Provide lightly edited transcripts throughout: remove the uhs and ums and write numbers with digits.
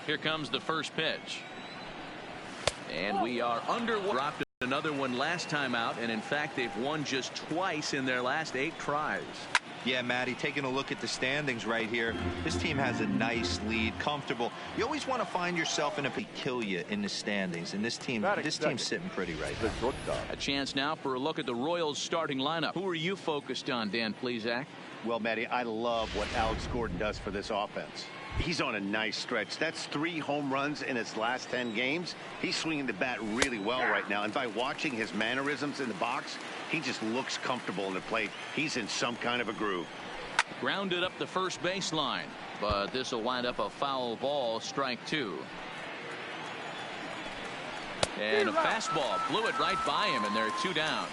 Here comes the first pitch. And we are underway. Dropped another one last time out, and in fact they've won just twice in their last 8 tries. Yeah, Matty, taking a look at the standings right here, this team has a nice lead, comfortable. You always want to find yourself in a kill you in the standings, and this team's sitting pretty right now. A chance now for a look at the Royals starting lineup. Who are you focused on, Dan Plesac? Well, Matty, I love what Alex Gordon does for this offense. He's on a nice stretch. That's 3 home runs in his last 10 games. He's swinging the bat really well right now. And by watching his mannerisms in the box, he just looks comfortable in the plate. He's in some kind of a groove. Grounded up the first baseline, but this will wind up a foul ball, strike 2. And a fastball blew it right by him, and there are 2 down.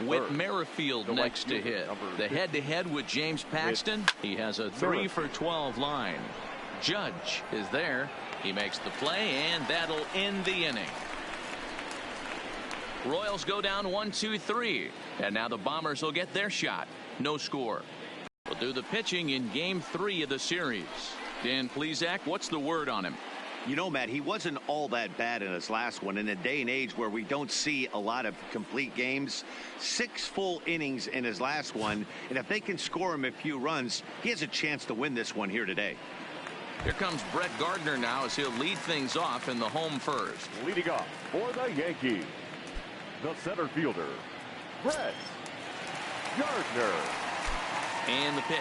With Merrifield next to hit. The head-to-head with James Paxton. He has a 3 for 12 line. Judge is there. He makes the play, and that'll end the inning. Royals go down 1-2-3. And now the Bombers will get their shot. No score. We'll do the pitching in game 3 of the series. Dan Plesac, what's the word on him? You know, Matt, he wasn't all that bad in his last one. In a day and age where we don't see a lot of complete games, 6 full innings in his last one. And if they can score him a few runs, he has a chance to win this one here today. Here comes Brett Gardner now as he'll lead things off in the home first. Leading off for the Yankees, the center fielder, Brett Gardner. And the pitch.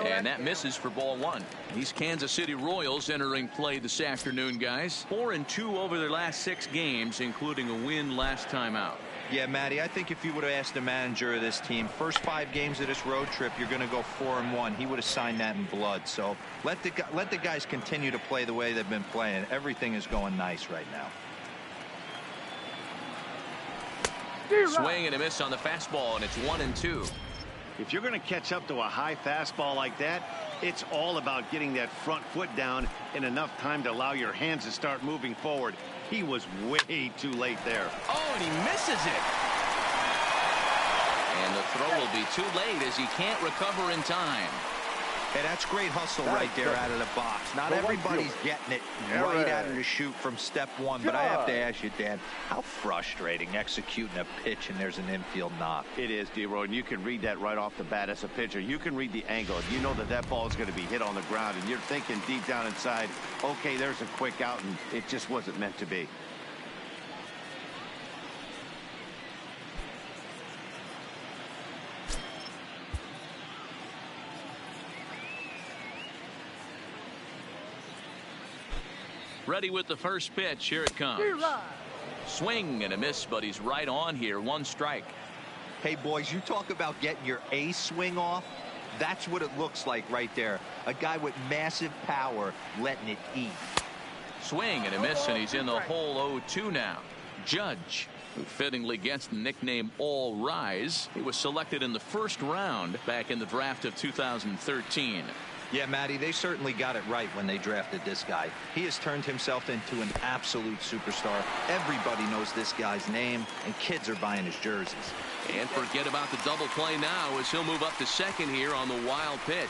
And that misses for ball 1. These Kansas City Royals entering play this afternoon, guys. 4-2 over their last 6 games, including a win last time out. Yeah, Matty, I think if you would have asked the manager of this team, first 5 games of this road trip, you're going to go 4-1. He would have signed that in blood. So let the guys continue to play the way they've been playing. Everything is going nice right now. Swing and a miss on the fastball, and it's 1-2. If you're going to catch up to a high fastball like that, it's all about getting that front foot down in enough time to allow your hands to start moving forward. He was way too late there. Oh, and he misses it. And the throw will be too late as he can't recover in time. Hey, that's great hustle right there out of the box. Not everybody's getting it right out of the chute from step 1, but I have to ask you, Dan, how frustrating executing a pitch and there's an infield knock. It is, D-Roy, and you can read that right off the bat as a pitcher. You can read the angle. You know that ball is going to be hit on the ground, and you're thinking deep down inside, okay, there's a quick out, and it just wasn't meant to be. Ready with the first pitch. Here it comes. Swing and a miss, but he's right on here. 1 strike. Hey, boys, you talk about getting your A swing off. That's what it looks like right there. A guy with massive power letting it eat. Swing and a miss, and he's in the hole 0-2 now. Judge, who fittingly gets the nickname All Rise. He was selected in the first round back in the draft of 2013. Yeah, Matty, they certainly got it right when they drafted this guy. He has turned himself into an absolute superstar. Everybody knows this guy's name, and kids are buying his jerseys. And forget about the double play now as he'll move up to second here on the wild pitch.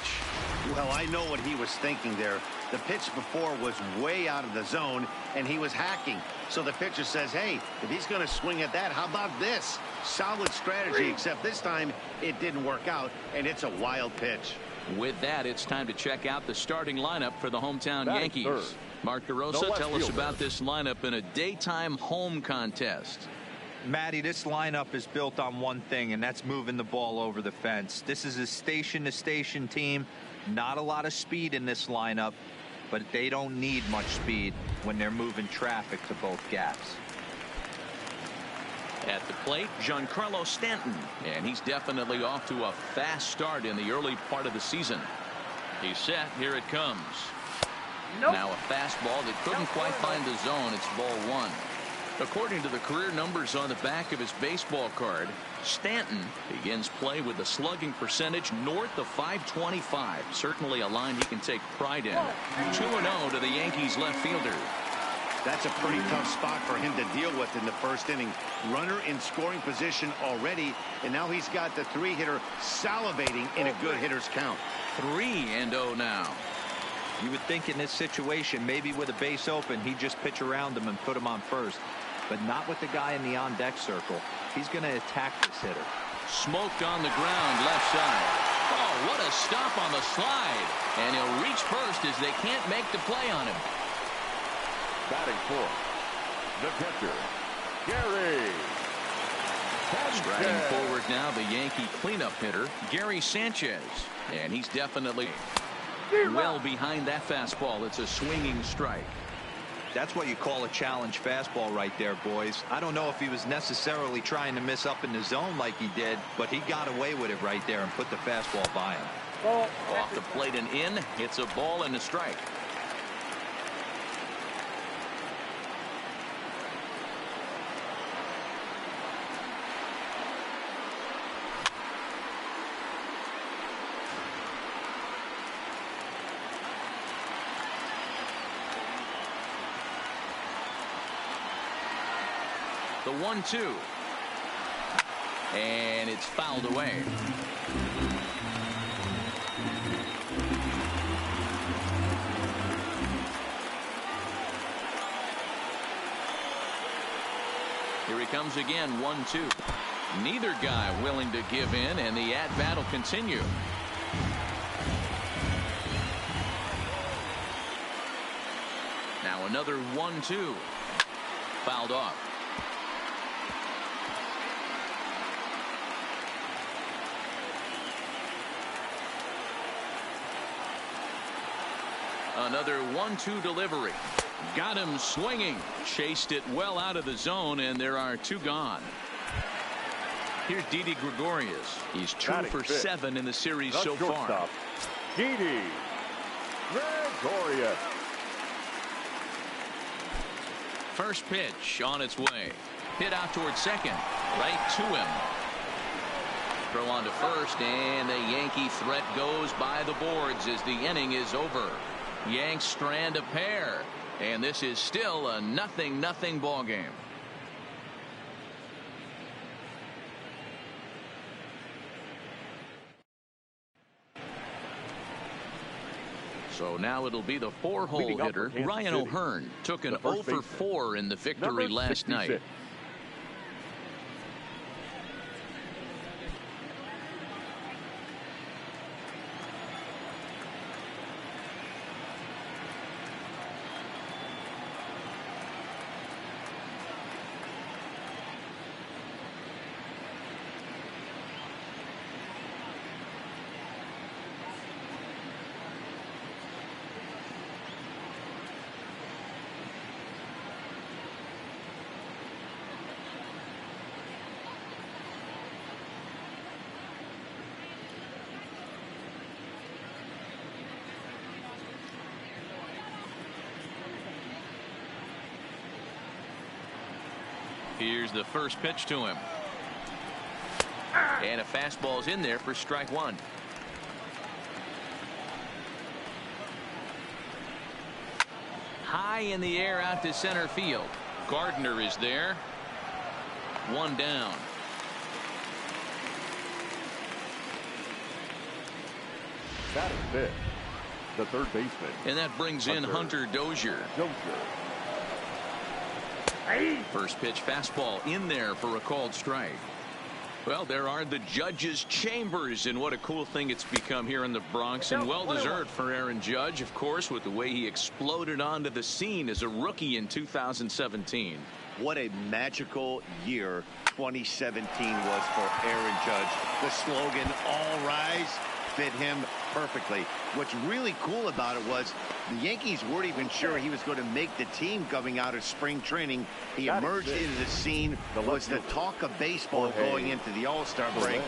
Well, I know what he was thinking there. The pitch before was way out of the zone, and he was hacking. So the pitcher says, hey, if he's going to swing at that, how about this? Solid strategy, except this time it didn't work out, and it's a wild pitch. With that, it's time to check out the starting lineup for the hometown Yankees. Third. Mark DeRosa, tell us about this lineup in a daytime home contest. Matty, this lineup is built on one thing, and that's moving the ball over the fence. This is a station-to-station team. Not a lot of speed in this lineup, but they don't need much speed when they're moving traffic to both gaps. At the plate, Giancarlo Stanton, and he's definitely off to a fast start in the early part of the season. He's set. Here it comes. Now a fastball that couldn't quite find the zone. It's ball 1. According to the career numbers on the back of his baseball card, Stanton begins play with a slugging percentage north of .525. Certainly a line he can take pride in. 2-0 to the Yankees left fielder. That's a pretty tough spot for him to deal with in the first inning. Runner in scoring position already, and now he's got the 3-hitter salivating in a good hitter's count. 3-0 now. You would think in this situation, maybe with a base open, he'd just pitch around him and put him on first. But not with the guy in the on-deck circle. He's going to attack this hitter. Smoked on the ground, left side. Oh, what a stop on the slide. And he'll reach first as they can't make the play on him. Batting fourth, the catcher, Gary. Striding forward now, the Yankee cleanup hitter, Gary Sanchez. And he's definitely well behind that fastball. It's a swinging strike. That's what you call a challenge fastball right there, boys. I don't know if he was necessarily trying to miss up in the zone like he did, but he got away with it right there and put the fastball by him. Off the plate and in. It's a ball and a strike. The 1-2. And it's fouled away. Here he comes again, 1-2. Neither guy willing to give in, and the at-bat will continue. Now another 1-2. Fouled off. Another 1-2 delivery. Got him swinging. Chased it well out of the zone, and there are 2 gone. Here's Didi Gregorius. He's 2 for 7 in the series so far. Didi Gregorius. First pitch on its way. Hit out towards second. Right to him. Throw on to first, and the Yankee threat goes by the boards as the inning is over. Yanks strand a pair, and this is still a 0-0 ball game. So now it'll be the 4-hole hitter, Ryan O'Hearn. Took an 0 for 4 in the victory last night. Here's the first pitch to him. And a fastball's in there for strike 1. High in the air out to center field. Gardner is there. 1 down. That is fifth, the third baseman. And that brings in Hunter Dozier. First pitch fastball in there for a called strike. Well, there are the judges' chambers, and what a cool thing it's become here in the Bronx, and well-deserved for Aaron Judge, of course, with the way he exploded onto the scene as a rookie in 2017. What a magical year 2017 was for Aaron Judge. The slogan, "All Rise," fit him perfectly. What's really cool about it was the Yankees weren't even sure he was going to make the team coming out of spring training. He emerged into the scene, was the talk of baseball going into the All-Star break.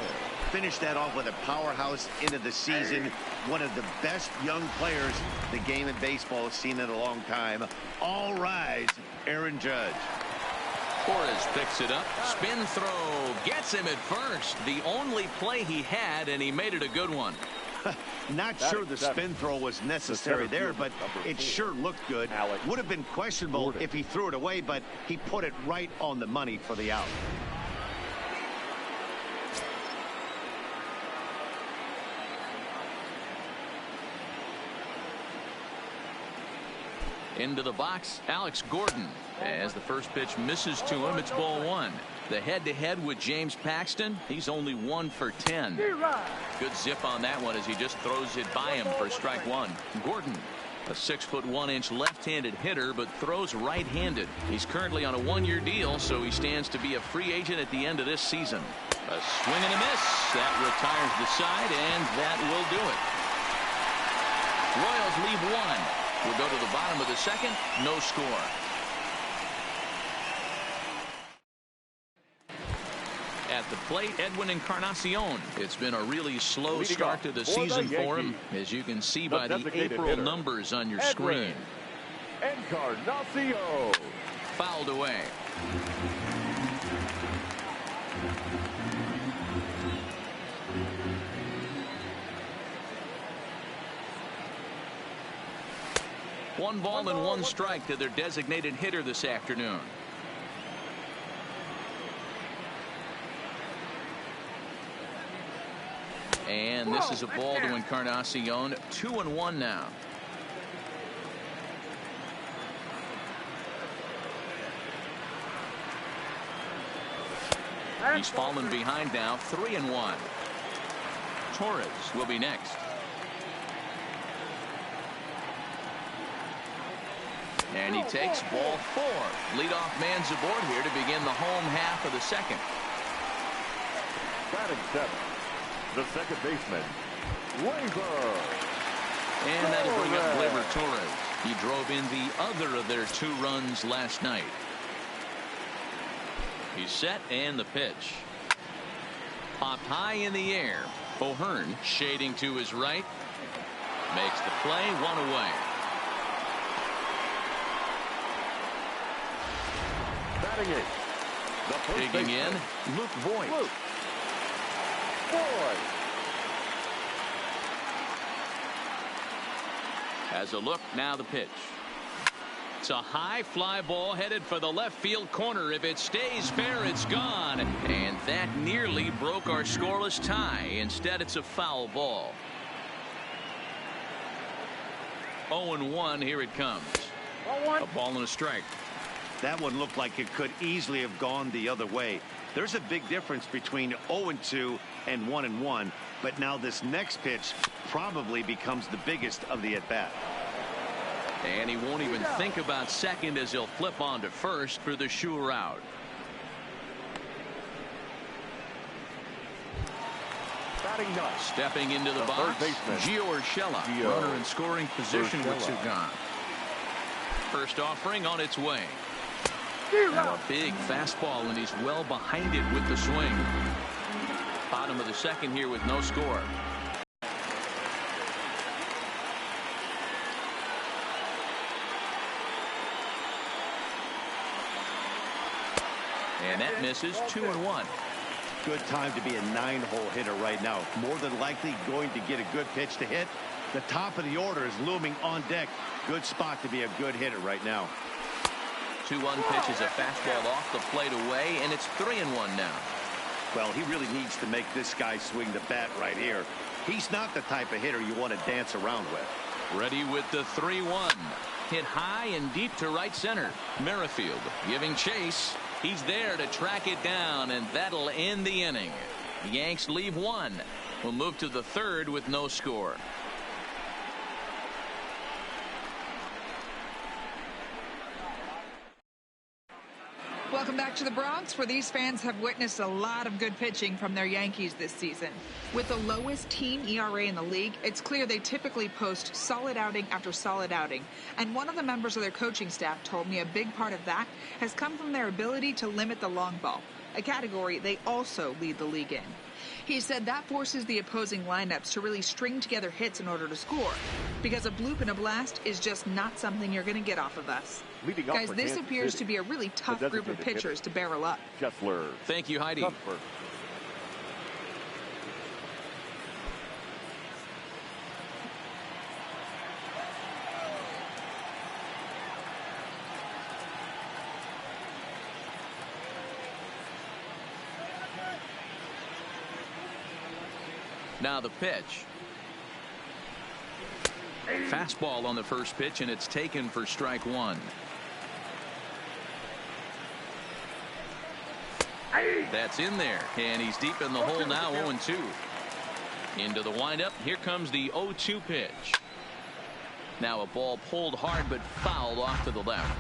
Finished that off with a powerhouse into the season. One of the best young players the game of baseball has seen in a long time. All rise, Aaron Judge. Torres picks it up. Spin throw. Gets him at first. The only play he had, and he made it a good one. Not sure the spin throw was necessary there, but it sure looked good. Would have been questionable if he threw it away, but he put it right on the money for the out. Into the box, Alex Gordon. As the first pitch misses to him, it's ball one. The head-to-head with James Paxton, he's only 1 for 10. Good zip on that one as he just throws it by him for strike one. Gordon, a 6'1" left-handed hitter, but throws right-handed. He's currently on a 1-year deal, so he stands to be a free agent at the end of this season. A swing and a miss. That retires the side, and that will do it. Royals leave one. We'll go to the bottom of the second. No score. At the plate, Edwin Encarnacion. It's been a really slow start to the season for him, as you can see by the April numbers on your screen. Encarnacion. Fouled away. One ball and one strike to their designated hitter this afternoon. And this is a ball to Encarnacion. 2-1 now. He's fallen behind now. 3-1. Torres will be next. And he takes ball 4. Leadoff man's aboard here to begin the home half of the second. Batting 7, the second baseman, Gleyber. And that'll bring up Gleyber Torres. He drove in the other of their 2 runs last night. He's set, and the pitch. Popped high in the air. O'Hearn shading to his right. Makes the play, 1 away. Batting 8. Digging in, Luke Voigt. Has a look, now the pitch. It's a high fly ball headed for the left field corner. If it stays fair, it's gone. And that nearly broke our scoreless tie. Instead, it's a foul ball. 0-1, here it comes. A ball and a strike. That one looked like it could easily have gone the other way. There's a big difference between 0-2 and 1-1, but now this next pitch probably becomes the biggest of the at-bat. And he won't even think about second as he'll flip on to first for the sure out. Batting 9. Stepping into the box, Gio Urshela, runner in scoring position with 2 gone. First offering on its way. Now a big fastball, and he's well behind it with the swing. Bottom of the second here with no score. And that misses. 2-1. Good time to be a 9-hole hitter right now. More than likely going to get a good pitch to hit. The top of the order is looming on deck. Good spot to be a good hitter right now. 2-1 pitch is a fastball off the plate away, and it's 3-1 now. Well, he really needs to make this guy swing the bat right here. He's not the type of hitter you want to dance around with. Ready with the 3-1. Hit high and deep to right center. Merrifield giving chase. He's there to track it down, and that'll end the inning. The Yanks leave 1. We'll move to the 3rd with no score. Welcome back to the Bronx, where these fans have witnessed a lot of good pitching from their Yankees this season. With the lowest team ERA in the league, it's clear they typically post solid outing after solid outing. And one of the members of their coaching staff told me a big part of that has come from their ability to limit the long ball, a category they also lead the league in. He said that forces the opposing lineups to really string together hits in order to score, because a bloop and a blast is just not something you're going to get off of us. Guys, this appears to be a really tough group of pitchers to barrel up. Kessler. Thank you, Heidi. Now the pitch. Fastball on the first pitch, and it's taken for strike one. That's in there, and he's deep in the hole now, 0-2. Into the windup. Here comes the 0-2 pitch. Now a ball pulled hard but fouled off to the left.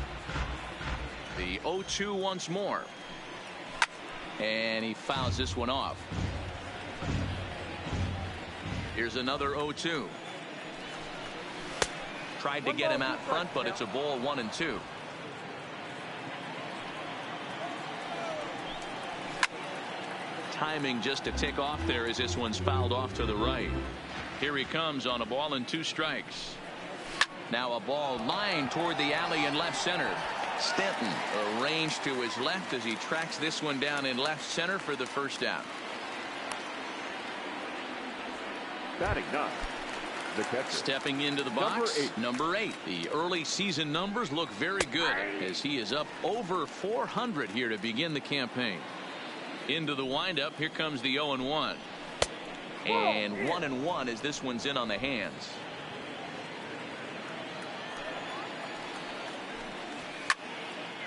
The 0-2 once more. And he fouls this one off. Here's another 0-2. Tried to get him out front, but it's a ball, 1-2. Timing just a tick off there as this one's fouled off to the right. Here he comes on a ball and 2 strikes. Now a ball lined toward the alley in left center. Stanton arranged to his left as he tracks this one down in left center for the first out. Batting 9. The catcher. Stepping into the box, number 8. The early season numbers look very good as he is up over 400 here to begin the campaign. Into the windup. Here comes the 0-1. And 1-1 as this one's in on the hands.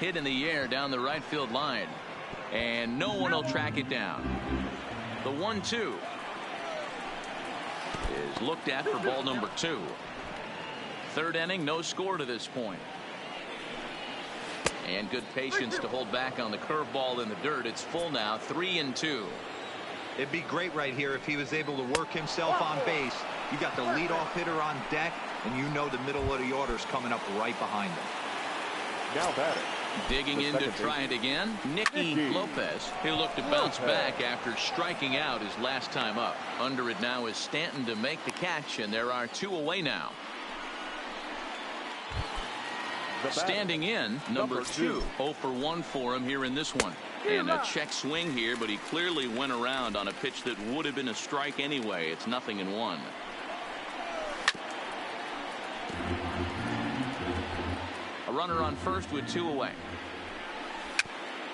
Hit in the air down the right field line. And no one will track it down. The 1-2 is looked at for ball number 2. Third inning, no score to this point. And good patience to hold back on the curveball in the dirt. It's full now, 3-2. It'd be great right here if he was able to work himself on base. You got the leadoff hitter on deck, and you know the middle of the order's coming up right behind him. Now batting. Digging in to try it again, Nicky Lopez. He'll look to bounce back after striking out his last time up. Under it now is Stanton to make the catch, and there are 2 away now. Standing in, number 2. 0 for 1 for him here in this one. And a check swing here, but he clearly went around on a pitch that would have been a strike anyway. It's 0-1. A runner on first with 2 away.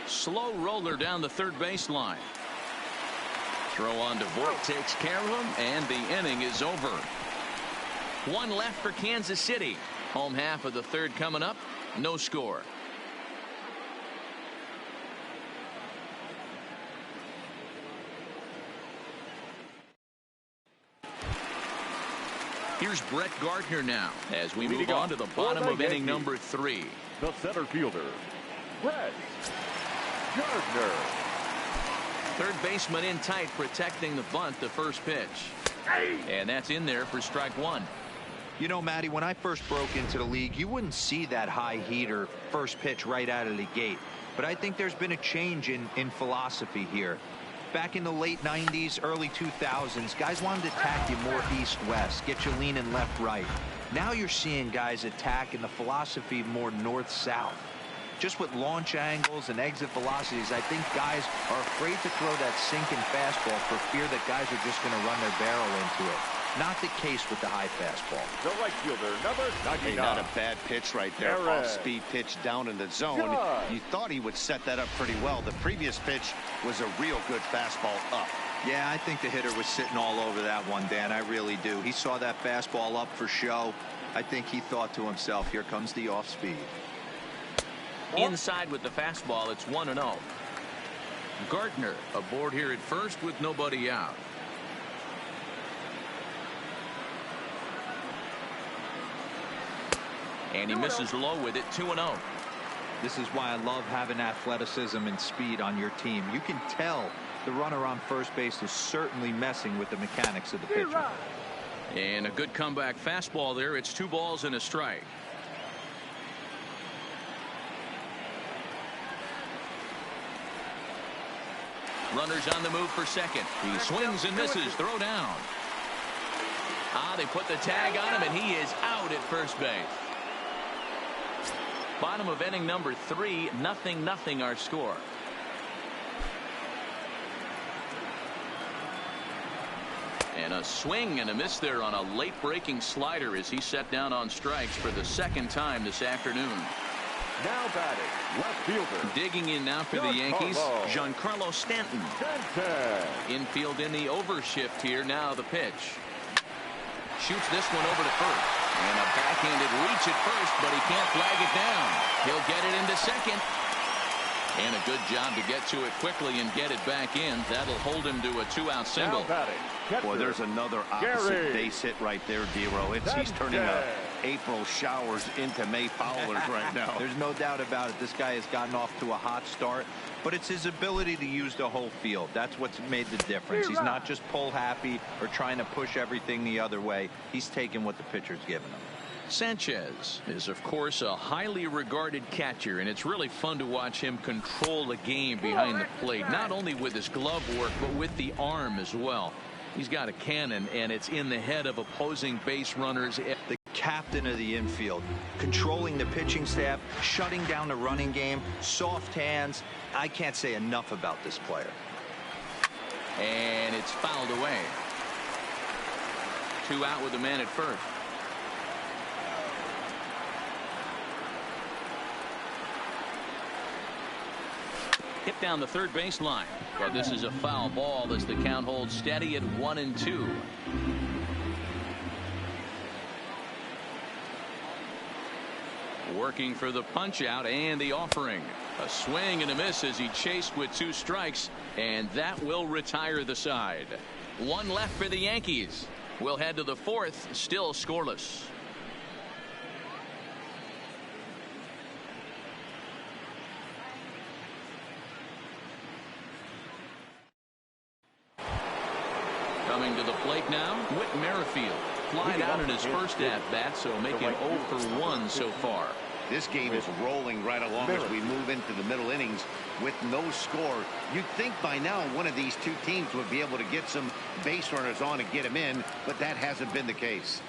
Slow roller down the third baseline. Throw on to Vogt, takes care of him, and the inning is over. 1 left for Kansas City. Home half of the third coming up. No score. Here's Brett Gardner now as we move on to the bottom of inning number 3. The center fielder, Brett Gardner. Third baseman in tight, protecting the bunt, the first pitch. And that's in there for strike 1. You know, Matty, when I first broke into the league, you wouldn't see that high heater first pitch right out of the gate. But I think there's been a change in philosophy here. Back in the late 90s, early 2000s, guys wanted to attack you more east-west, get you leaning left-right. Now you're seeing guys attack in the philosophy more north-south. Just with launch angles and exit velocities, I think guys are afraid to throw that sinking fastball for fear that guys are just going to run their barrel into it. Not the case with the high fastball. The right fielder, number 99. Hey, not a bad pitch right there. Off-speed pitch down in the zone. You thought he would set that up pretty well. The previous pitch was a real good fastball up. Yeah, I think the hitter was sitting all over that one, Dan. I really do. He saw that fastball up for show. I think he thought to himself, here comes the off-speed. Inside with the fastball, it's 1-0. Gardner aboard here at first with nobody out. And he misses low with it, 2-0. This is why I love having athleticism and speed on your team. You can tell the runner on first base is certainly messing with the mechanics of the pitcher. And a good comeback fastball there. It's 2 balls and a strike. Runners on the move for second. He swings and misses. Throw down. They put the tag on him, and he is out at first base. Bottom of inning number 3, 0-0 our score. And a swing and a miss there on a late breaking slider as he set down on strikes for the second time this afternoon. Now batting, left fielder. Digging in now for the Yankees, Giancarlo Stanton. Infield in the overshift here. Now the pitch. Shoots this one over to first. And a backhanded reach at first, but he can't flag it down. He'll get it into second. And a good job to get to it quickly and get it back in. That'll hold him to a 2-out single. Boy, there's another opposite base hit right there, D-Row. He's turning April showers into May foulers right now. There's no doubt about it. This guy has gotten off to a hot start, but it's his ability to use the whole field. That's what's made the difference. He's not just pull happy or trying to push everything the other way. He's taking what the pitcher's giving him. Sanchez is, of course, a highly regarded catcher, and it's really fun to watch him control the game behind the plate, not only with his glove work, but with the arm as well. He's got a cannon, and it's in the head of opposing base runners. The captain of the infield, controlling the pitching staff, shutting down the running game, soft hands. I can't say enough about this player. And it's fouled away. 2 out with a man at first. Hit down the third baseline, but this is a foul ball as the count holds steady at 1-2. Working for the punch out and the offering. A swing and a miss as he chased with 2 strikes, and that will retire the side. 1 left for the Yankees. We'll head to the 4th, still scoreless. Coming to the plate now, Whit Merrifield. Flied out in his first at-bat, so making 0 for 1 so far. This game is rolling right along as we move into the middle innings with no score. You'd think by now one of these 2 teams would be able to get some base runners on and get them in, but that hasn't been the case.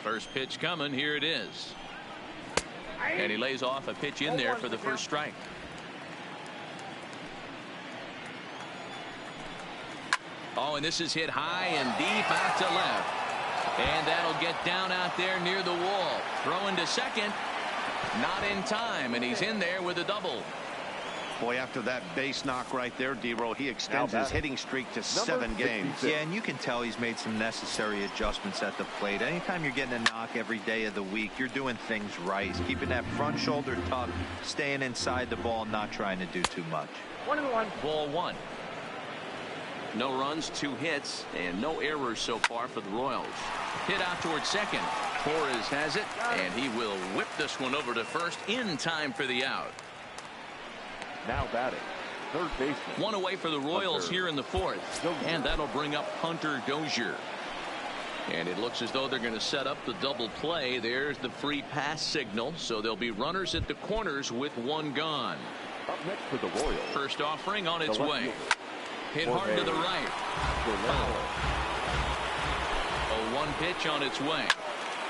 First pitch coming. Here it is. And he lays off a pitch in there for the first strike. Oh, and this is hit high and deep out to left. And that'll get down out there near the wall. Throwing to second. Not in time, and he's in there with a double. Boy, after that base knock right there, D-Row, he extends his hitting streak to 7 games. Yeah, and you can tell he's made some necessary adjustments at the plate. Anytime you're getting a knock every day of the week, you're doing things right. He's keeping that front shoulder tucked, staying inside the ball, not trying to do too much. 1-1. Ball 1. No runs, 2 hits, and no errors so far for the Royals. Hit out towards second. Torres has it, and he will whip this one over to first in time for the out. Now batting, third baseman. 1 away for the Royals here in the 4th. And that'll bring up Hunter Dozier. And it looks as though they're going to set up the double play. There's the free pass signal. So there'll be runners at the corners with 1 gone. Up next for the Royals. First offering on its way. Hit hard to the right. Foul. A 1 pitch on its way.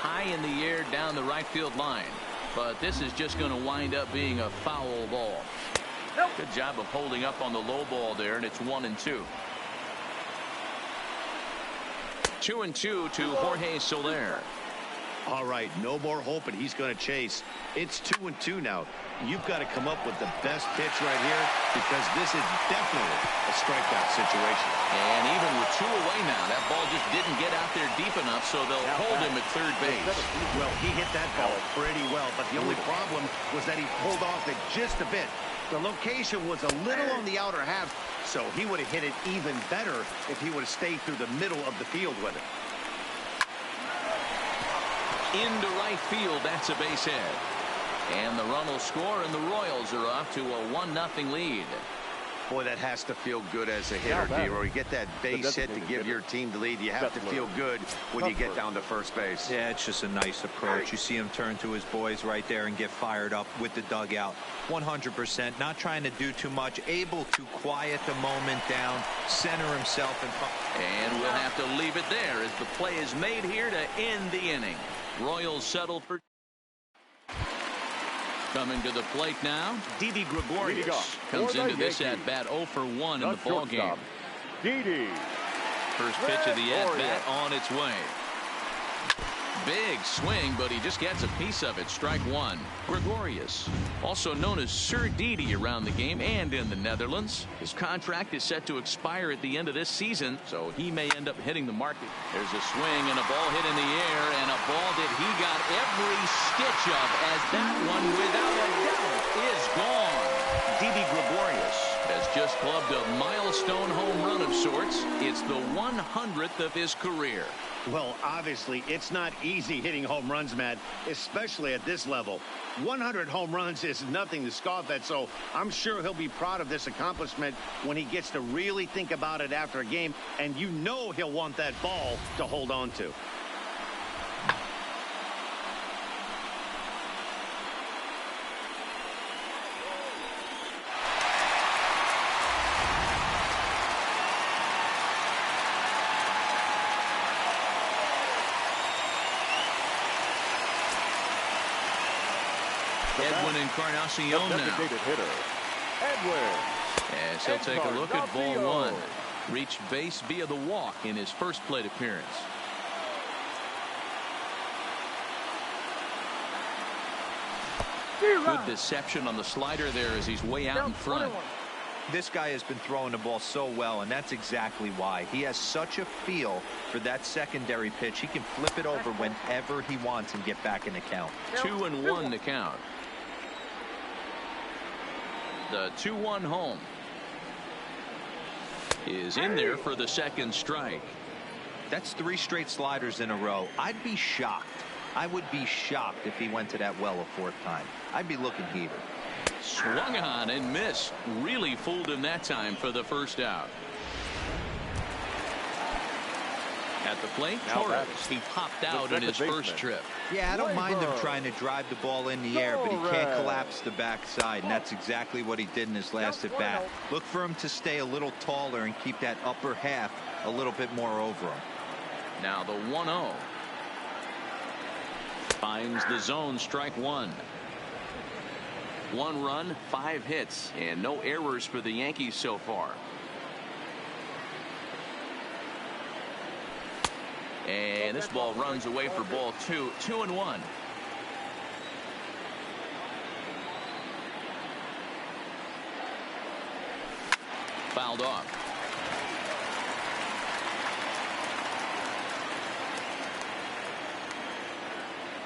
High in the air down the right field line. But this is just going to wind up being a foul ball. Good job of holding up on the low ball there, and it's 1-2. 2-2 to Jorge Soler. All right, no more hoping he's going to chase. It's 2-2 now. You've got to come up with the best pitch right here because this is definitely a strikeout situation. And even with 2 away now, that ball just didn't get out there deep enough, so they'll hold him at third base. Well, he hit that ball pretty well, but the only problem was that he pulled off it just a bit. The location was a little on the outer half, so he would have hit it even better if he would have stayed through the middle of the field with it. Into right field, that's a base hit. And the run will score, and the Royals are off to a 1-0 lead. Boy, that has to feel good as a hitter, D-Roy. You get that base hit to give your team the lead. You have to feel good when you get down to first base. Yeah, it's just a nice approach. You see him turn to his boys right there and get fired up with the dugout. 100%, not trying to do too much, able to quiet the moment down, center himself in front. And we'll have to leave it there as the play is made here to end the inning. Royals settle for... Coming to the plate now, Didi Gregorius comes into this at-bat 0 for 1 in the ball game. Didi. First pitch of the at-bat on its way. Big swing, but he just gets a piece of it. Strike one. Gregorius, also known as Sir Didi around the game and in the Netherlands. His contract is set to expire at the end of this season, so he may end up hitting the market. There's a swing and a ball hit in the air, and a ball that he got every stitch of, as that one, without a doubt, is gone. Didi Gregorius has just clubbed a milestone home run of sorts. It's the 100th of his career. Well, obviously, it's not easy hitting home runs, Matt, especially at this level. 100 home runs is nothing to scoff at, so I'm sure he'll be proud of this accomplishment when he gets to really think about it after a game, and you know he'll want that ball to hold on to. Edwin Encarnacion now. As he'll take a look at ball one. Reached base via the walk in his first plate appearance. Good deception on the slider there as he's way out in front. This guy has been throwing the ball so well, and that's exactly why. He has such a feel for that secondary pitch. He can flip it over whenever he wants and get back in the count. 2-1 to count. The 2-1 home is in there for the second strike. That's 3 straight sliders in a row. I'd be shocked. I would be shocked if he went to that well a 4th time. I'd be looking heated. Swung on and missed. Really fooled him that time for the first out. At the plate, Torres. He popped out in his first trip. Yeah, I don't mind him trying to drive the ball in the air, but he can't collapse the backside, and that's exactly what he did in his last at bat. Look for him to stay a little taller and keep that upper half a little bit more over him. Now the 1-0. Finds the zone, strike one. 1 run, 5 hits, and no errors for the Yankees so far. And this ball runs away for ball 2. 2-1. Fouled off.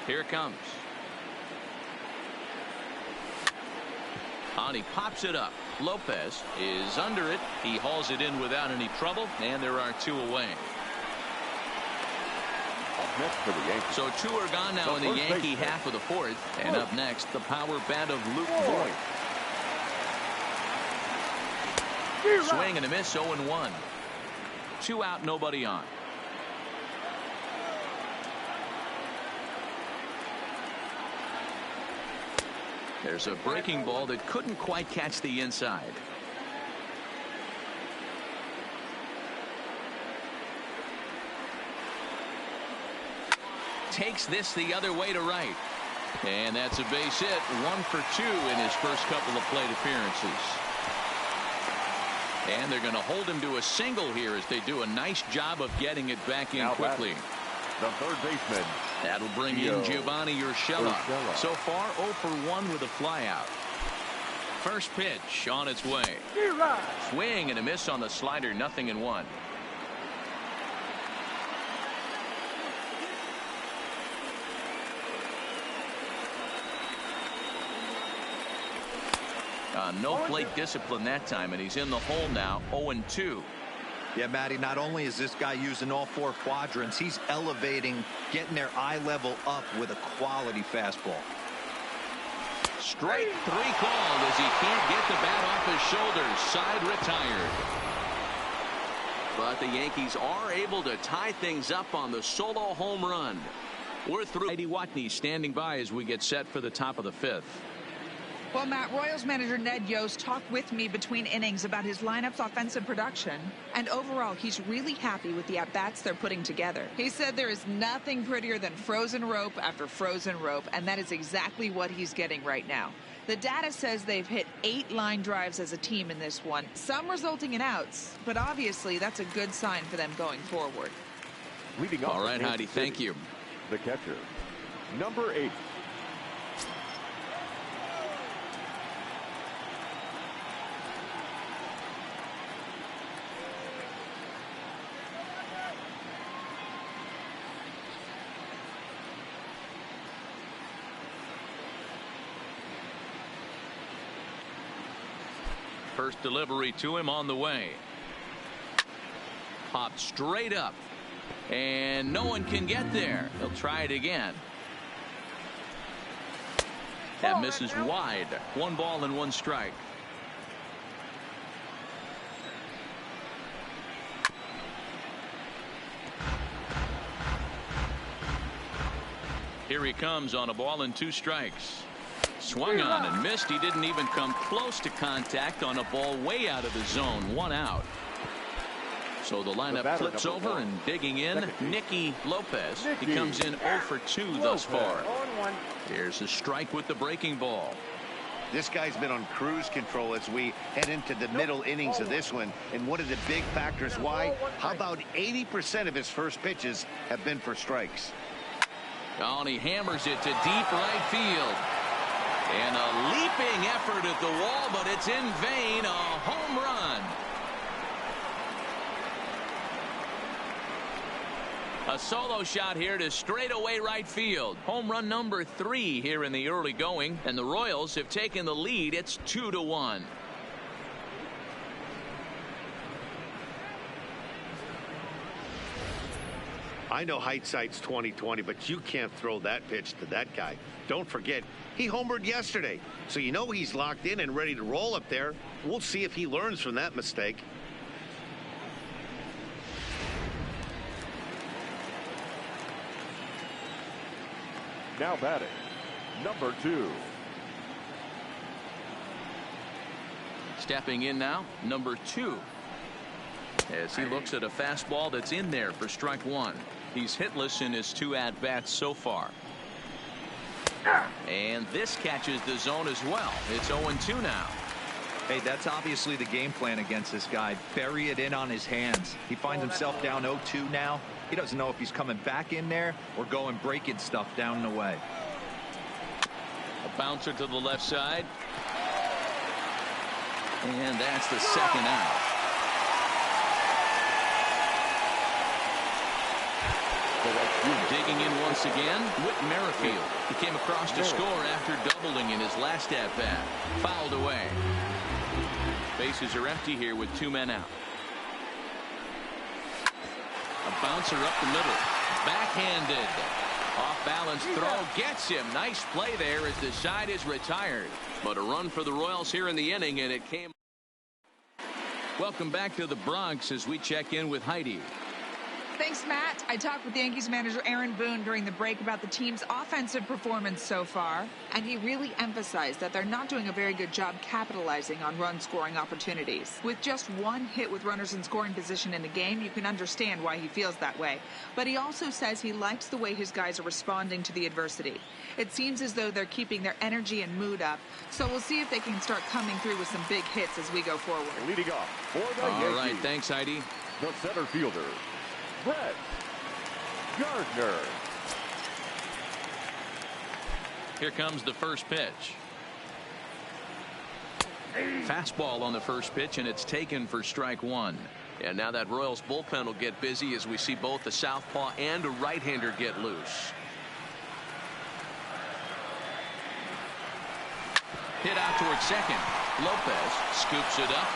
Here it comes. And he pops it up. Lopez is under it. He hauls it in without any trouble, and there are 2 away. Next for the Yankees. So 2 are gone now in the Yankee half of the 4th. And up next, the power bat of Luke Voigt. Swing and a miss, 0-1. 2 out, nobody on. There's a breaking ball that couldn't quite catch the inside. Takes this the other way to right. And that's a base hit. 1 for 2 in his first couple of plate appearances. And they're going to hold him to a single here as they do a nice job of getting it back in quickly. The third baseman. That'll bring in Giovanni Urshela. So far 0 for 1 with a flyout. First pitch on its way. Swing and a miss on the slider. 0-1. No plate discipline that time, and he's in the hole now. 0-2. Yeah, Matty, not only is this guy using all 4 quadrants, he's elevating, getting their eye level up with a quality fastball. Strike three called as he can't get the bat off his shoulders. Side retired. But the Yankees are able to tie things up on the solo home run. We're through. Eddie Watney standing by as we get set for the top of the fifth. Well, Matt, Royals manager Ned Yost talked with me between innings about his lineup's offensive production, and overall, he's really happy with the at-bats they're putting together. He said there is nothing prettier than frozen rope after frozen rope, and that is exactly what he's getting right now. The data says they've hit 8 line drives as a team in this one, some resulting in outs, but obviously that's a good sign for them going forward. Leading all right, Heidi, thank you. The catcher, number 8. First delivery to him on the way. Popped straight up. And no one can get there. He'll try it again. That misses wide. 1 ball and 1 strike. Here he comes on a ball and 2 strikes. Swung on and missed. He didn't even come close to contact on a ball way out of the zone. 1 out. So the lineup flips over and digging in. Nicky Lopez. He comes in 0 for 2 thus far. Here's a strike with the breaking ball. This guy's been on cruise control as we head into the middle innings of this one. And one of the big factors why, how about 80% of his first pitches have been for strikes? Oh, and he hammers it to deep right field. And a leaping effort at the wall, but it's in vain. A home run. A solo shot here to straightaway right field. Home run number 3 here in the early going, and the Royals have taken the lead. It's 2-1. I know hindsight's 20/20, but you can't throw that pitch to that guy. Don't forget, he homered yesterday, so you know he's locked in and ready to roll up there. We'll see if he learns from that mistake. Now batting, number 2. Stepping in now, number 2. As he looks at a fastball that's in there for strike 1. He's hitless in his 2 at-bats so far. And this catches the zone as well. It's 0-2 now. Hey, that's obviously the game plan against this guy. Bury it in on his hands. He finds himself down 0-2 now. He doesn't know if he's coming back in there or going breaking stuff down and away. A bouncer to the left side. And that's the second out. Digging in once again, Whit Merrifield. He came across to score after doubling in his last at-bat. Fouled away. Bases are empty here with 2 men out. A bouncer up the middle. Backhanded. Off-balance throw gets him. Nice play there as the side is retired. But a run for the Royals here in the inning, and it came. Welcome back to the Bronx as we check in with Heidi. Thanks, Matt. I talked with Yankees manager Aaron Boone during the break about the team's offensive performance so far, and he really emphasized that they're not doing a very good job capitalizing on run-scoring opportunities. With just 1 hit with runners in scoring position in the game, you can understand why he feels that way. But he also says he likes the way his guys are responding to the adversity. It seems as though they're keeping their energy and mood up, so we'll see if they can start coming through with some big hits as we go forward. Leading off for the Yankees. All right, thanks, Heidi. The center fielder, Brett Gardner. Here comes the first pitch. Fastball on the first pitch, and it's taken for strike 1. And now that Royals bullpen will get busy as we see both the southpaw and a right-hander get loose. Hit out towards second. Lopez scoops it up.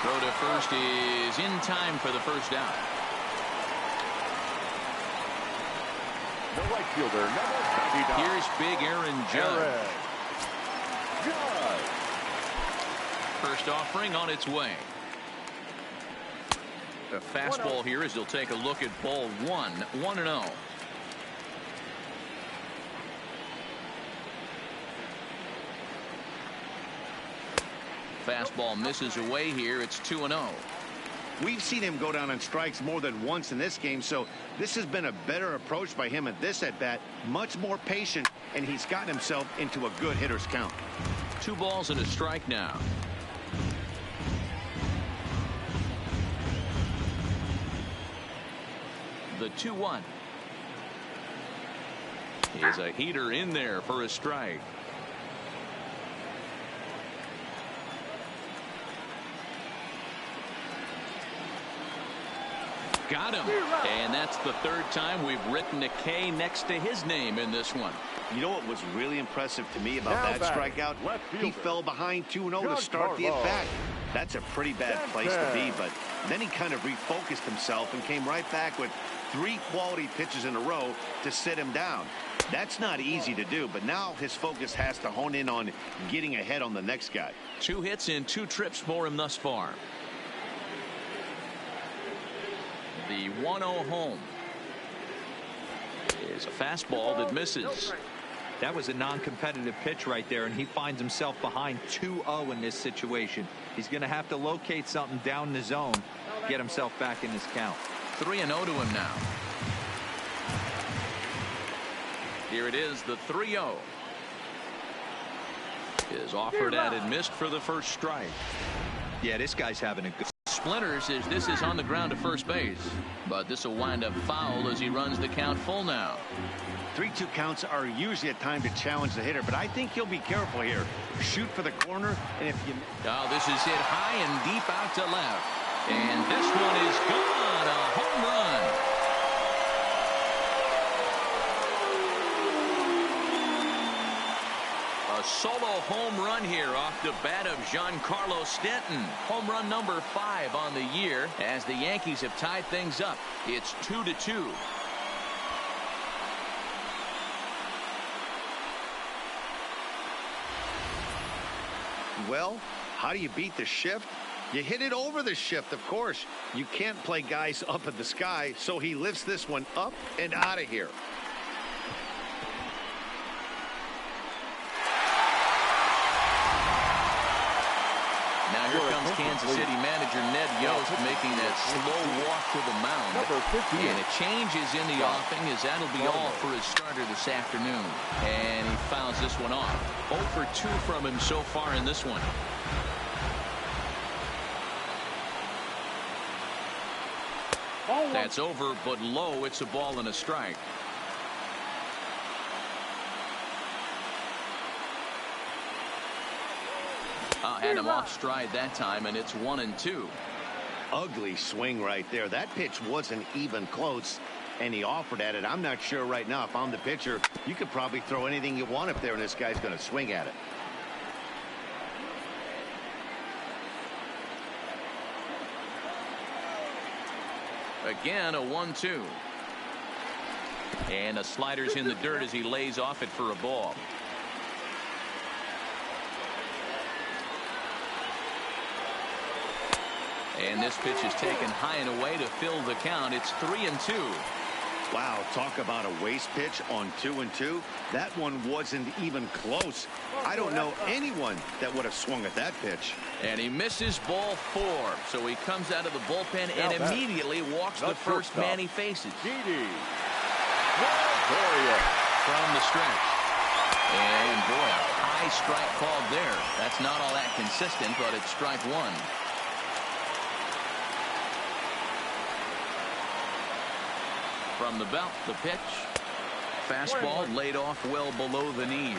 Throw to first is in time for the first out. The right fielder, number 99. Here's big Aaron Judge. Judge. First offering on its way. A fastball here as he'll take a look at ball one. 1-0. Fastball misses away here. It's 2-0. We've seen him go down on strikes more than once in this game, so this has been a better approach by him at this at-bat. Much more patient, and he's gotten himself into a good hitter's count. 2 balls and a strike now. The 2-1. Is a heater in there for a strike. Got him. And that's the 3rd time we've written a K next to his name in this one. You know what was really impressive to me about that strikeout? He fell behind 2-0 to start the at-bat. That's a pretty bad place to be, but then he kind of refocused himself and came right back with 3 quality pitches in a row to sit him down. That's not easy to do, but now his focus has to hone in on getting ahead on the next guy. 2 hits in 2 trips for him thus far. The 1-0 home is a fastball that misses. That was a non-competitive pitch right there, and he finds himself behind 2-0 in this situation. He's going to have to locate something down the zone, get himself back in this count. 3-0 to him now. Here it is, the 3-0. Is offered at and missed for the first strike. Yeah, this guy's having a good... Splinters as this is on the ground to first base, but this will wind up foul as he runs the count full now. 3-2 counts are usually a time to challenge the hitter, but I think he'll be careful here. Shoot for the corner, and if you... Oh, this is hit high and deep out to left, and this one is gone. A home run. A solo home run here off the bat of Giancarlo Stanton. Home run number 5 on the year as the Yankees have tied things up. It's 2-2. Well, how do you beat the shift? You hit it over the shift, of course. You can't play guys up at the sky, so he lifts this one up and out of here. Now here comes Kansas City manager Ned Yost making that slow walk to the mound. And a change is in the offing as that'll be all for his starter this afternoon. And he fouls this one off. 0 for 2 from him so far in this one. That's over, but low. It's a ball and a strike. Had him off stride that time, and it's 1-2. Ugly swing right there. That pitch wasn't even close, and he offered at it. I'm not sure right now if I'm the pitcher. You could probably throw anything you want up there, and this guy's going to swing at it. Again, a 1-2. And the slider's in the dirt as he lays off it for a ball. And this pitch is taken high and away to fill the count. It's 3-2. Wow, talk about a waste pitch on 2-2. That one wasn't even close. I don't know anyone that would have swung at that pitch. And he misses ball 4. So he comes out of the bullpen and immediately walks the first man he faces. From the stretch. And boy, a high strike called there. That's not all that consistent, but it's strike 1. From the belt, the pitch. Fastball laid off well below the knees.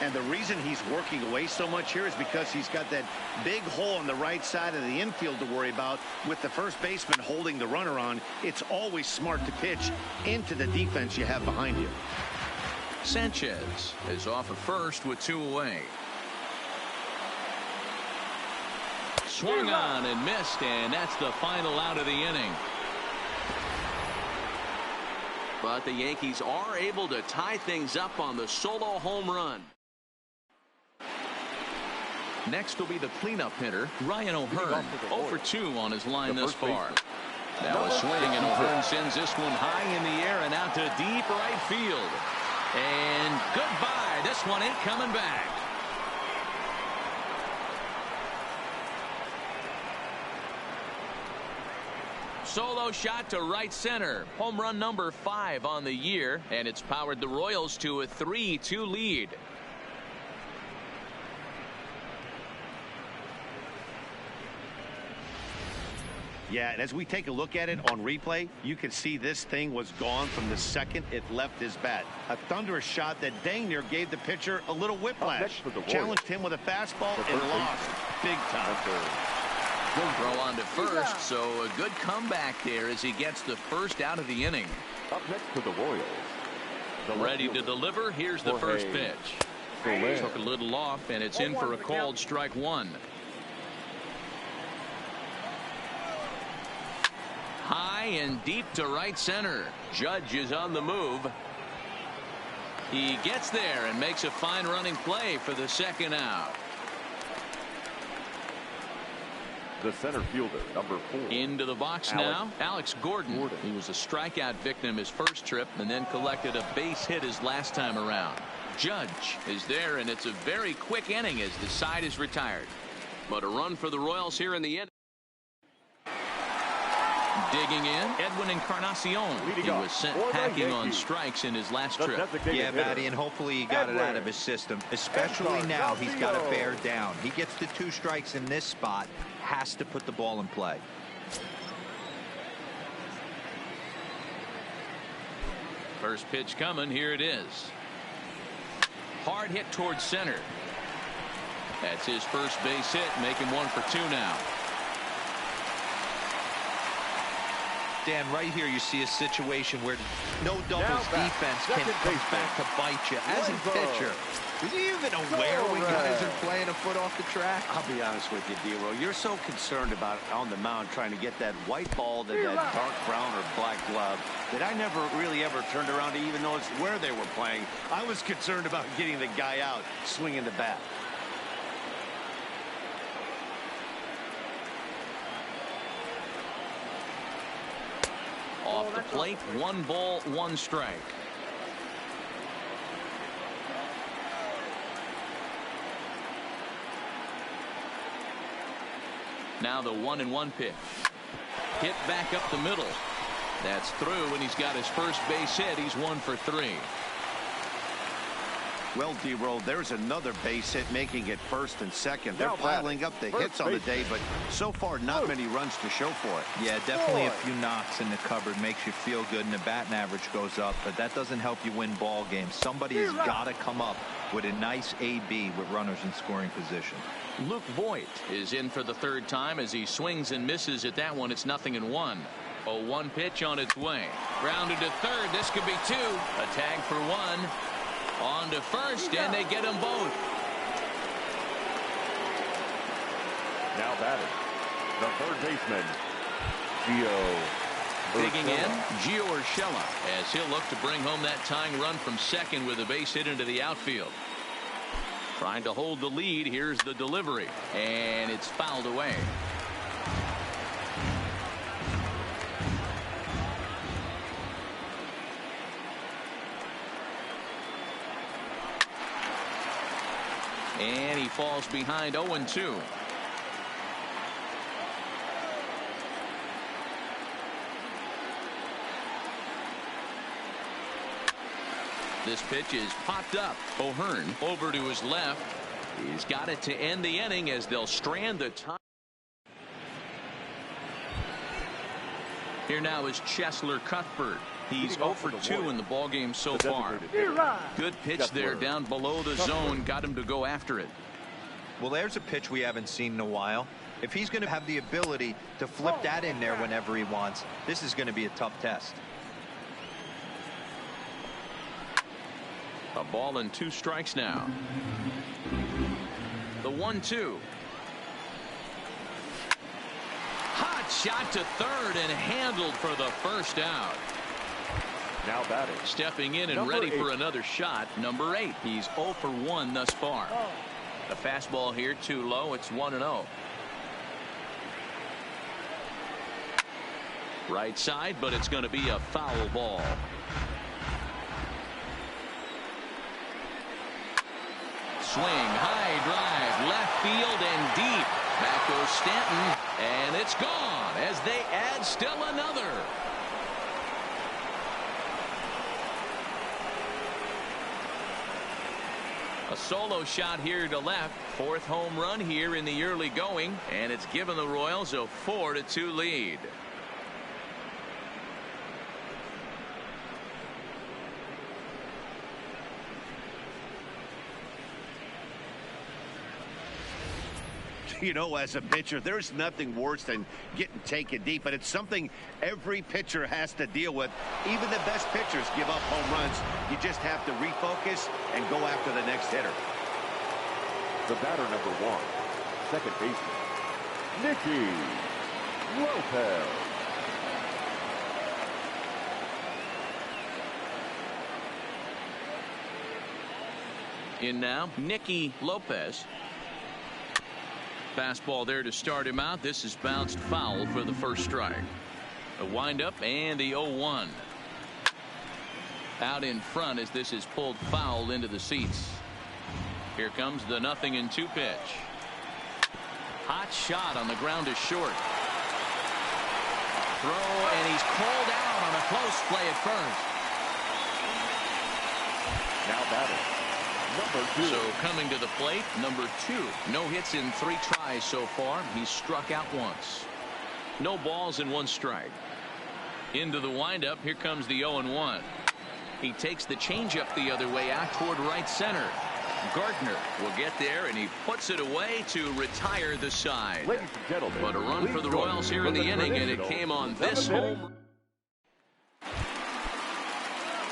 And the reason he's working away so much here is because he's got that big hole on the right side of the infield to worry about. With the first baseman holding the runner on, it's always smart to pitch into the defense you have behind you. Sanchez is off at first with 2 away. Swung on and missed, and that's the final out of the inning. But the Yankees are able to tie things up on the solo home run. Next will be the cleanup hitter, Ryan O'Hearn. 0 for 2 on his line thus far. Now a swing, and O'Hearn sends this one high in the air and out to deep right field. And goodbye. This one ain't coming back. Solo shot to right center. Home run number 5 on the year, and it's powered the Royals to a 3-2 lead. Yeah, and as we take a look at it on replay, you can see this thing was gone from the second it left his bat. A thunderous shot that dang near gave the pitcher a little whiplash. Challenged him with a fastball and lost big time. Throw on to first, so a good comeback there as he gets the first out of the inning. Up next to the Royals. Ready to deliver. Here's the first pitch. Took a little off, and it's in for a called strike 1. High and deep to right center. Judge is on the move. He gets there and makes a fine running play for the second out. The center fielder, number 4. Into the box now, Alex Gordon. He was a strikeout victim his first trip and then collected a base hit his last time around. Judge is there, and it's a very quick inning as the side is retired. But a run for the Royals here in the end. Digging in, Edwin Encarnacion. He was sent packing on strikes in his last trip. Yeah, Matty, and hopefully he got it out of his system. Especially now, he's got to bear down. He gets the 2 strikes in this spot, has to put the ball in play. First pitch coming, here it is. Hard hit towards center. That's his first base hit, making 1 for 2 now. Dan, right here you see a situation where no doubles defense can come back to bite you. As a pitcher, is he even aware when guys are playing a foot off the track? I'll be honest with you, D-Roll. You're so concerned about on the mound trying to get that white ball to that dark brown or black glove that I never really ever turned around to even notice where they were playing. I was concerned about getting the guy out swinging the bat. Off the plate, 1 ball, 1 strike. Now the 1-1 pitch. Hit back up the middle. That's through, and he's got his first base hit. He's 1 for 3. Well, D-Roll, there's another base hit, making it first and second. They're piling up the hits on the day, but so far not many runs to show for it. Yeah, definitely a few knocks in the cupboard makes you feel good, and the batting average goes up, but that doesn't help you win ball games. Somebody has got to come up with a nice AB with runners in scoring position. Luke Voigt is in for the 3rd time as he swings and misses at that one. It's 0-1. A 1 pitch on its way. Grounded to 3rd. This could be 2. A tag for 1. On to first, and they get them both. Now batting, the 3rd baseman, Gio. Digging in, Gio Urshela, as he'll look to bring home that tying run from second with a base hit into the outfield. Trying to hold the lead. Here's the delivery, and it's fouled away. And he falls behind 0-2. This pitch is popped up. O'Hearn over to his left. He's got it to end the inning as they'll strand the time. Here now is Cheslor Cuthbert. He's 0 for 2 in the ballgame so far. Good pitch there down below the zone. Got him to go after it. Well, there's a pitch we haven't seen in a while. If he's going to have the ability to flip that in there whenever he wants, this is going to be a tough test. A ball and 2 strikes now. The 1-2. Hot shot to 3rd and handled for the first out. Now batting. Stepping in and ready for another shot. Number 8. He's 0 for 1 thus far. The fastball here too low. It's 1-0. Right side, but it's going to be a foul ball. Swing, high drive, left field and deep. Back goes Stanton, and it's gone as they add still another. A solo shot here to left. Fourth home run here in the early going, and it's given the Royals a 4-2 lead. You know, as a pitcher, there's nothing worse than getting taken deep, but it's something every pitcher has to deal with. Even the best pitchers give up home runs. You just have to refocus and go after the next hitter. The batter, number 1, second baseman, Nicky Lopez. In now, Nicky Lopez. Fastball there to start him out. This is bounced foul for the first strike. A windup and the 0-1. Out in front as this is pulled foul into the seats. Here comes the 0-2 pitch. Hot shot on the ground is short. Throw, and he's called out on a close play at first. Now batting, number 2. So coming to the plate, number 2. No hits in 3 tries so far. He's struck out once. No balls and 1 strike. Into the windup. Here comes the 0-1. He takes the changeup the other way out toward right center. Gardner will get there, and he puts it away to retire the side. Ladies and gentlemen, but a run for the Royals here in the inning, and it came on this home.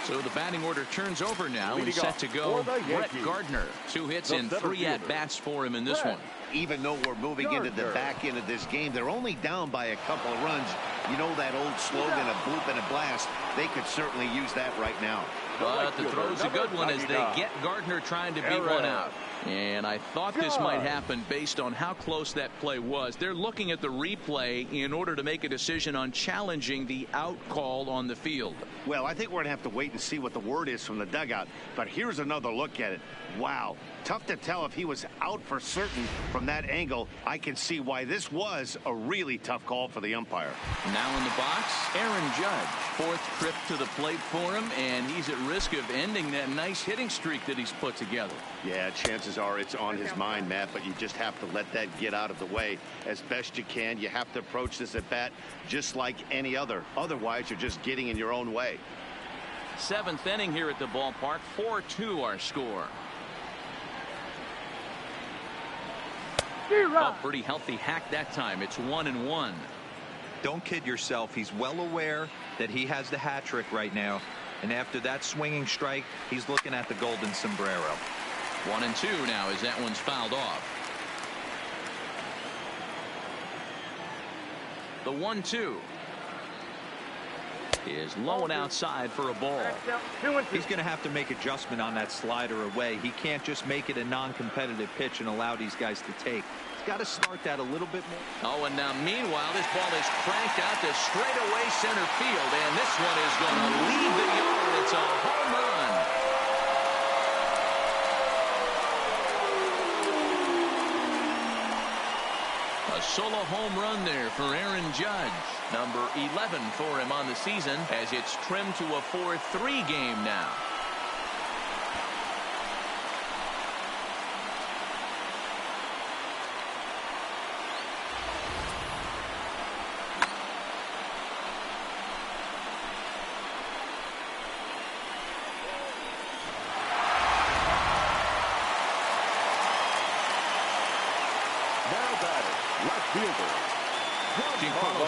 So the batting order turns over now and set to go. Brett Gardner, 2 hits and 3 at-bats for him in this one. Even though we're moving into the back end of this game, they're only down by a couple of runs. You know that old slogan, a bloop and a blast. They could certainly use that right now. But the throw's a good one as they get Gardner trying to beat one out. And I thought this might happen based on how close that play was. They're looking at the replay in order to make a decision on challenging the out call on the field. Well, I think we're going to have to wait and see what the word is from the dugout. But here's another look at it. Wow. Tough to tell if he was out for certain from that angle. I can see why this was a really tough call for the umpire. Now in the box, Aaron Judge. 4th trip to the plate for him, and he's at risk of ending that nice hitting streak that he's put together. Yeah, chances are it's on his mind, Matt, but you just have to let that get out of the way as best you can. You have to approach this at bat just like any other. Otherwise, you're just getting in your own way. 7th inning here at the ballpark. 4-2 our score. Oh, pretty healthy hack that time. It's 1-1. Don't kid yourself. He's well aware that he has the hat trick right now. And after that swinging strike, he's looking at the golden sombrero. 1-2 now as that one's fouled off. The 1-2 is low and outside for a ball. He's going to have to make adjustment on that slider away. He can't just make it a non-competitive pitch and allow these guys to take. He's got to start that a little bit more. Oh, and now meanwhile, this ball is cranked out to straightaway center field, and this one is going to leave the yard. It's a home run. A solo home run there for Aaron Judge. Number 11 for him on the season as it's trimmed to a 4-3 game now.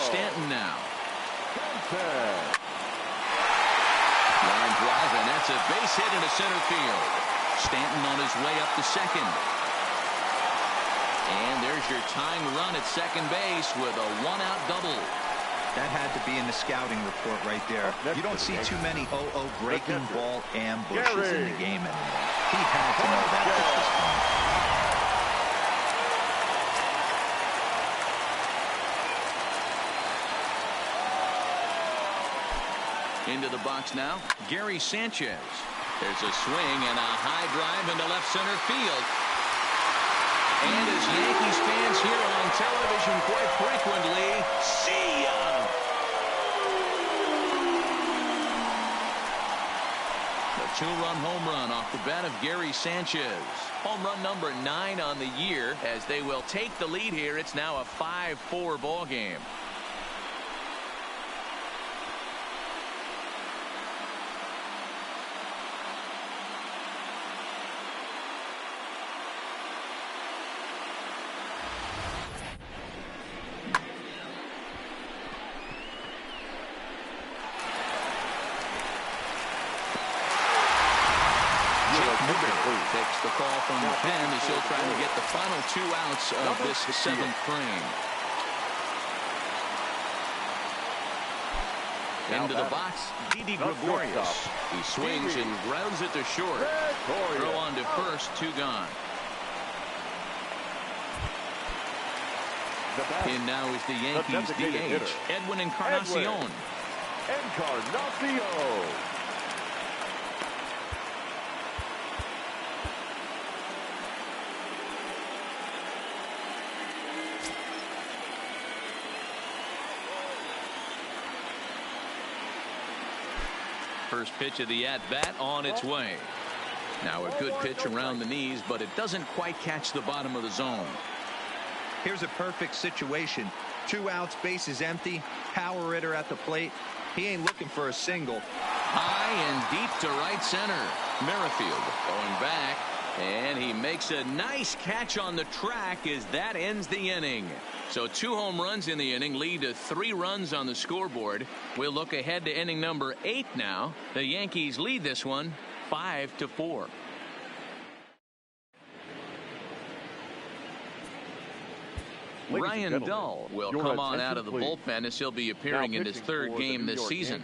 Stanton now. Line drive, and that's a base hit into center field. Stanton on his way up to second. And there's your tying run at second base with a 1-out double. That had to be in the scouting report right there. You don't see too many breaking ball ambushes in the game anymore. He had to know that pitch was coming. Into the box now, Gary Sanchez. There's a swing and a high drive into left center field. And as Yankees fans hear on television quite frequently, see ya! The two-run home run off the bat of Gary Sanchez. Home run number 9 on the year. As they will take the lead here, it's now a 5-4 ball game. Takes the call from the pen as he'll try to get the final 2 outs of this 7th frame. Into the box, Didi Gregorius. He swings and grounds it to short. Throw on to first, 2 gone. In now is the Yankees DH, Edwin Encarnacion. First pitch of the at-bat on its way. Now a good pitch around the knees, but it doesn't quite catch the bottom of the zone. Here's a perfect situation. 2 outs, bases empty, power hitter at the plate. He ain't looking for a single. High and deep to right center. Merrifield going back, and he makes a nice catch on the track as that ends the inning. So 2 home runs in the inning lead to 3 runs on the scoreboard. We'll look ahead to inning number 8 now. The Yankees lead this one 5-4. Ryan Dull will come on out of the bullpen as he'll be appearing in his 3rd game this season.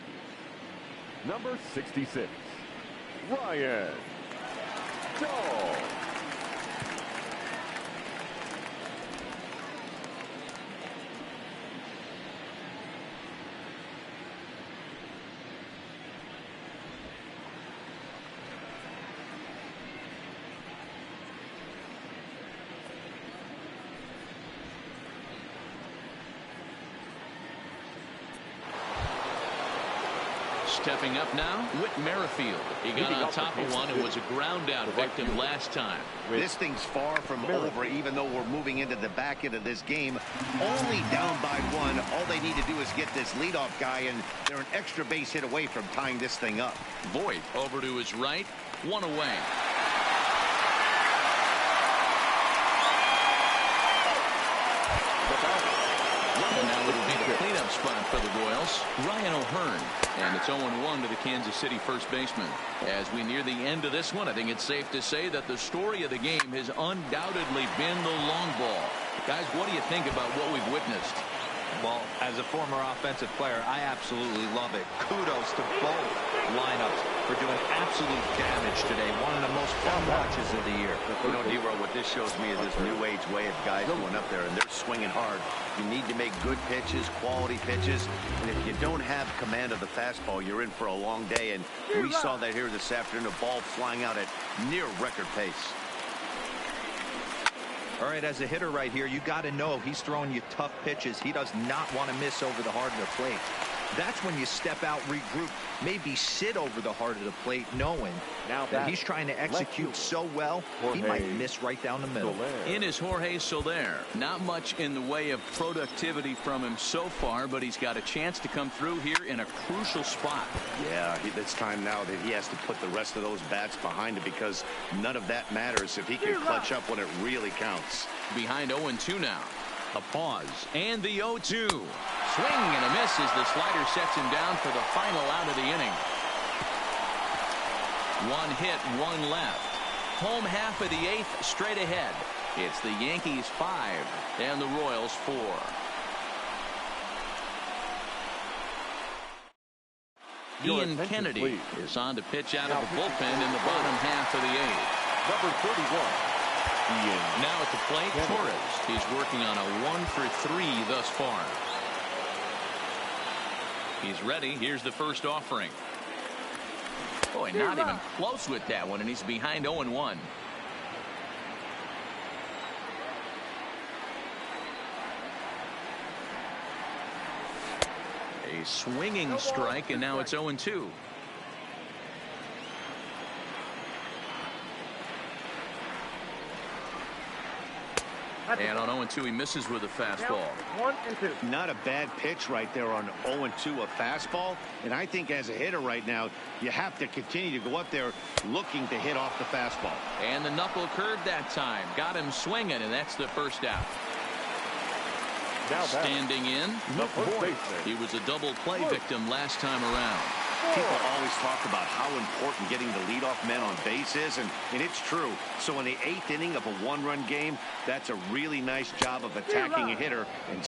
Number 66, Ryan Dull. Stepping up now, Whit Merrifield. He got on top of one and was a ground out victim last time. This thing's far from over, even though we're moving into the back end of this game. Only down by 1. All they need to do is get this leadoff guy, and they're an extra base hit away from tying this thing up. Voit over to his right, 1 away. And now it'll be the cleanup spot for the Royals, Ryan O'Hearn. And it's 0-1 to the Kansas City first baseman. As we near the end of this one, I think it's safe to say that the story of the game has undoubtedly been the long ball. Guys, what do you think about what we've witnessed? Well, as a former offensive player, I absolutely love it. Kudos to both lineups for doing absolute damage today. One of the most fun watches of the year. You know, D-Roll, what this shows me is this new age way of guys going up there, and they're swinging hard. You need to make good pitches, quality pitches, and if you don't have command of the fastball, you're in for a long day, and we saw that here this afternoon, a ball flying out at near record pace. All right, as a hitter right here, you got to know he's throwing you tough pitches. He does not want to miss over the heart of the plate. That's when you step out, regroup, maybe sit over the heart of the plate, knowing that he's trying to execute so well, he might miss right down the middle. In is Jorge Soler. Not much in the way of productivity from him so far, but he's got a chance to come through here in a crucial spot. Yeah, it's time now that he has to put the rest of those bats behind him, because none of that matters if he can clutch up when it really counts. Behind 0-2 now. A pause and the 0-2. Swing and a miss as the slider sets him down for the final out of the inning. 1 hit, 1 left. Home half of the 8th straight ahead. It's the Yankees 5 and the Royals 4. Ian Kennedy is on to pitch out of the bullpen in the bottom half of the 8th. Number 31. Now at the plate, Torres. He's working on a 1 for 3 thus far. He's ready. Here's the first offering. Boy, not even close with that one, and he's behind 0-1. A swinging strike, and now it's 0-2. And on 0-2, he misses with a fastball. 1-2. Not a bad pitch right there on 0-2, a fastball. And I think as a hitter right now, you have to continue to go up there looking to hit off the fastball. And the knuckle curve that time. Got him swinging, and that's the first out. Now standing in, the first baseman. he was a double play victim last time around. People always talk about how important getting the leadoff man on base is, and it's true. So in the 8th inning of a one-run game, that's a really nice job of attacking a hitter and